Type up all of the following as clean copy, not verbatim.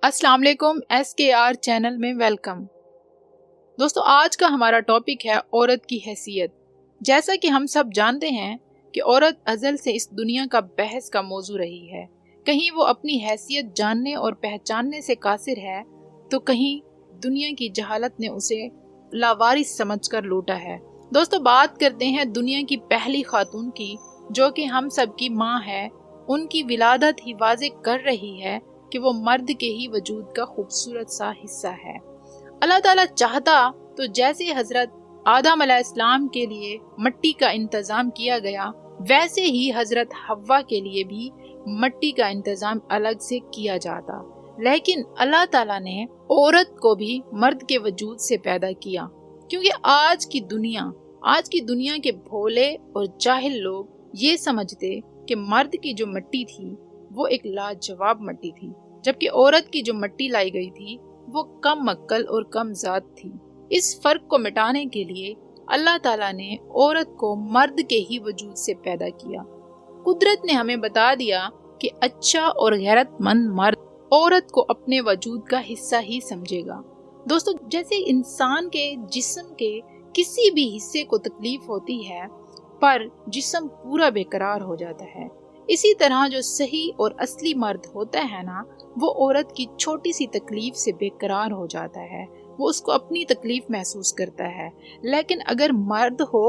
अस्सलाम वालेकुम SKR channel में वेलकम। दोस्तों, आज का हमारा टॉपिक है औरत की हैसियत। जैसा कि हम सब जानते हैं कि औरत अज़ल से इस दुनिया का बहस का मौजू रही है। कहीं वो अपनी हैसियत जानने और पहचानने से कासिर है, तो कहीं दुनिया की जहालत ने उसे लावारिस समझकर लूटा है। दोस्तों, बात करते हैं दुनिया की पहली खातून की, जो कि हम सब की माँ है। उनकी विलादत ही वाज़े कर रही है कि वो मर्द के ही वजूद का खूबसूरत सा हिस्सा है। अल्लाह ताला चाहता तो जैसे हजरत आदम अलैहिस्सलाम के लिए मट्टी का इंतजाम किया गया, वैसे ही हजरत हव्वा के लिए भी मट्टी का इंतजाम अलग से किया जाता। लेकिन अल्लाह ताला ने औरत को भी मर्द के वजूद से पैदा किया, क्योंकि आज की दुनिया के भोले और जाहिल लोग ये समझते कि मर्द की जो मट्टी थी वो एक लाजवाब मट्टी थी, जबकि औरत की जो मट्टी लाई गई थी वो कम अक्ल और कम जात थी। इस फर्क को मिटाने के लिए अल्लाह ताला ने औरत को मर्द के ही वजूद से पैदा किया। कुदरत ने हमें बता दिया कि अच्छा और गैरतमंद मर्द औरत को अपने वजूद का हिस्सा ही समझेगा। दोस्तों, जैसे इंसान के जिस्म के किसी भी हिस्से को तकलीफ होती है पर जिस्म पूरा बेकरार हो जाता है, इसी तरह जो सही और असली मर्द होता है ना, वो औरत की छोटी सी तकलीफ से बेकरार हो जाता है। वो उसको अपनी तकलीफ महसूस करता है। लेकिन अगर मर्द हो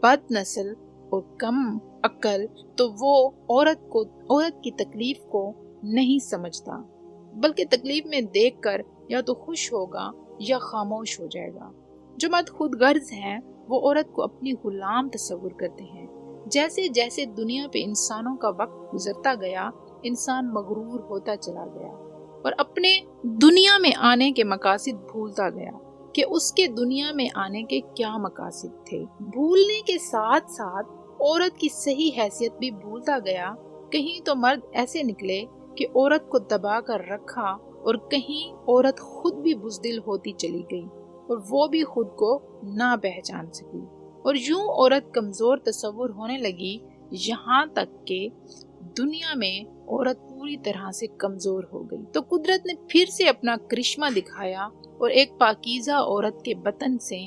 बद नस्ल और कम अक्ल, तो वो औरत की तकलीफ को नहीं समझता, बल्कि तकलीफ में देखकर या तो खुश होगा या खामोश हो जाएगा। जो मर्द खुद गर्ज हैं, वो औरत को अपनी गुलाम तस्वुर करते हैं। जैसे जैसे दुनिया पे इंसानों का वक्त गुजरता गया, इंसान मगरूर होता चला गया और अपने दुनिया में आने के मकासद भूलता गया कि उसके दुनिया में आने के क्या मकासद थे। भूलने के साथ साथ औरत की सही हैसियत भी भूलता गया। कहीं तो मर्द ऐसे निकले कि औरत को दबा कर रखा, और कहीं औरत खुद भी बुज़दिल होती चली गई और वो भी खुद को ना पहचान सकी, और यूं औरत कमजोर तस्वुर होने लगी, यहाँ तक के दुनिया में औरत पूरी तरह से कमजोर हो गई। तो कुदरत ने फिर से अपना करिश्मा दिखाया और एक पाकीज़ा औरत के बतन से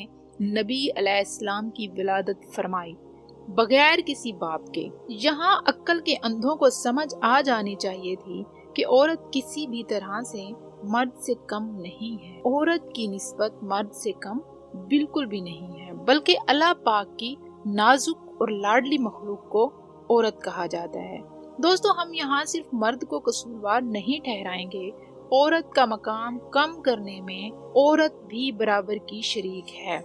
नबी अलैहिस्सलाम की विलादत फरमाई, बगैर किसी बाप के। यहाँ अक्ल के अंधों को समझ आ जानी चाहिए थी कि औरत किसी भी तरह से मर्द से कम नहीं है। औरत की निस्बत मर्द से कम बिल्कुल भी नहीं है, बल्कि अल्लाह पाक की नाजुक और लाडली मखलूक को औरत कहा जाता है। दोस्तों, हम यहाँ सिर्फ मर्द को कसूरवार नहीं ठहराएंगे। औरत का मकाम कम करने में औरत भी बराबर की शरीक है।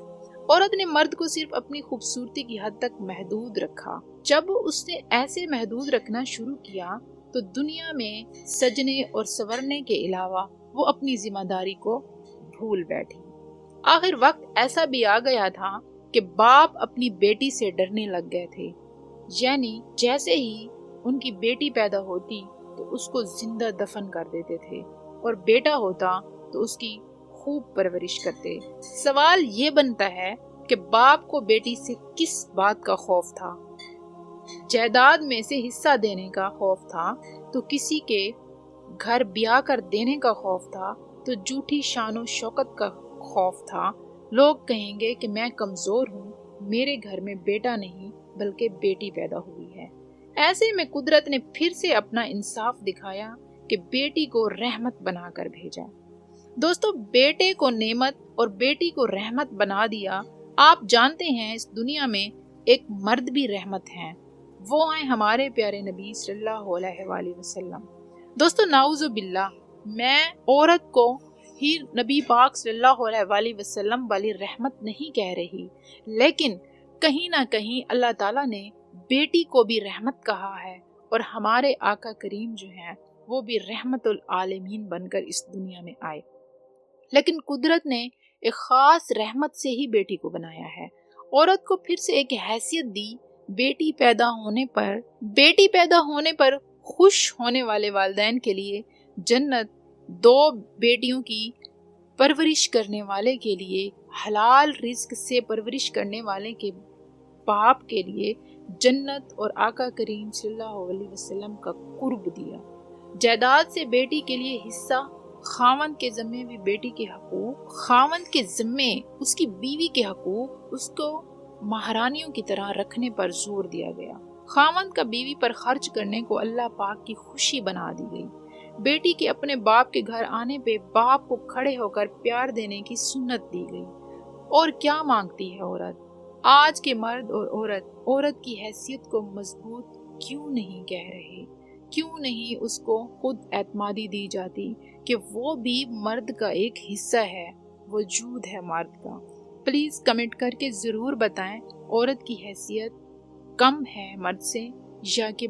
औरत ने मर्द को सिर्फ अपनी खूबसूरती की हद तक महदूद रखा। जब उसने ऐसे महदूद रखना शुरू किया, तो दुनिया में सजने और संवरने के अलावा वो अपनी जिम्मेदारी को भूल बैठी। आखिर वक्त ऐसा भी आ गया था कि बाप अपनी बेटी से डरने लग गए थे। यानी जैसे ही उनकी बेटी पैदा होती तो उसको जिंदा दफन कर देते थे, और बेटा होता तो उसकी खूब परवरिश करते। सवाल ये बनता है कि बाप को बेटी से किस बात का खौफ था? जायदाद में से हिस्सा देने का खौफ था, तो किसी के घर ब्याह कर देने का खौफ था, तो झूठी शानो शौकत का खौफ था। लोग कहेंगे कि मैं कमजोर हूँ, मेरे घर में बेटा नहीं बल्कि बेटी पैदा हुई है। ऐसे में कुदरत ने फिर से अपना इंसाफ दिखाया कि बेटी को रहमत बनाकर भेजा। दोस्तों, बेटे को नेमत और बेटी को रहमत बना दिया। आप जानते हैं, इस दुनिया में एक मर्द भी रहमत हैं, वो हैं हमारे प्यारे नबी सल्लल्लाहु अलैहि वसल्लम। दोस्तों, नाउज़ु बिल्लाह, मैं औरत को ही नबी पाक सल्लल्लाहु अलैहि वसल्लम वाली रहमत नहीं कह रही, लेकिन कहीं ना कहीं अल्लाह ताला ने बेटी को भी रहमत कहा है, और हमारे आका करीम जो हैं वो भी रहमतुल आलमीन बनकर इस दुनिया में आए। लेकिन कुदरत ने एक खास रहमत से ही बेटी को बनाया है। औरत को फिर से एक हैसियत दी। बेटी पैदा होने पर खुश होने वाले वालिदैन के लिए जन्नत, दो बेटियों की परवरिश करने वाले के लिए हलाल रिज्क से परवरिश करने वाले के बाप के लिए जन्नत, और आका करीम सल्लल्लाहु अलैहि वसल्लम का कुर्ब दिया। जायदाद से बेटी के लिए हिस्सा خاوند کے ذمے بھی بیٹی کے حقوق، خاوند کے ذمے اس کی بیوی کے حقوق اس کو مہارانیوں کی طرح رکھنے پر زور دیا گیا۔ خاوند کا بیوی پر خرچ کرنے کو اللہ پاک کی خوشی بنا دی گئی۔ بیٹی کے اپنے باپ کے گھر آنے پہ باپ کو کھڑے ہو کر پیار دینے کی سنت دی گئی۔ اور کیا مانگتی ہے عورت؟ آج کے مرد اور عورت کی حیثیت کو مضبوط کیوں نہیں کہہ رہے؟ کیوں نہیں اس کو خود اعتمادی دی جاتی کہ وہ بھی مرد کا ایک حصہ ہے، وجود ہے مرد کا؟ پلیز کمنٹ کر کے ضرور بتائیں، عورت کی حیثیت کم ہے مرد سے یا کہ